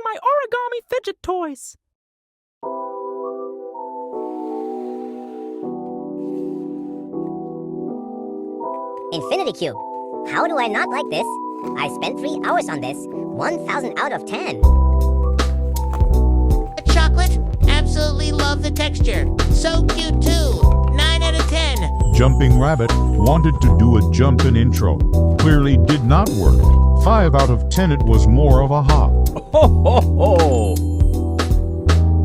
my origami fidget toys. Infinity Cube. How do I not like this? I spent 3 hours on this. 1,000 out of 10. Chocolate? Absolutely love the texture. So cute too. 9 out of 10. Jumping Rabbit wanted to do a jumpin' intro. Clearly did not work. 5 out of 10. It was more of a hop. Ho ho ho!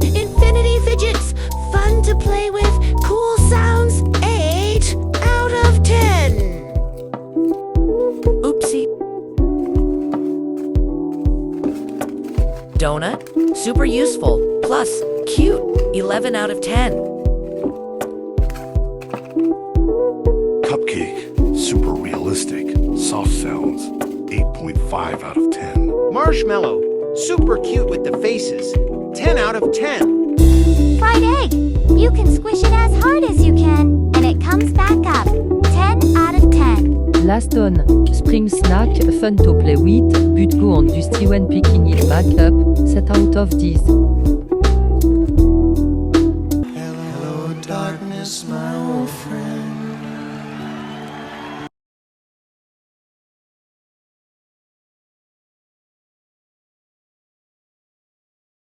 Infinity Fidgets. Fun to play with. Cool sounds. 8 out of 10. Oopsie. Donut, super useful, plus cute, 11 out of 10. Cupcake, super realistic, soft sounds, 8.5 out of 10. Marshmallow, super cute with the faces, 10 out of 10. Fried egg. You can squish it as hard as you can, and it comes back up. 10 out of 10. Laston, Spring Snack, Fun to play with, but go on Dusty when picking it back up, 7 out of 10.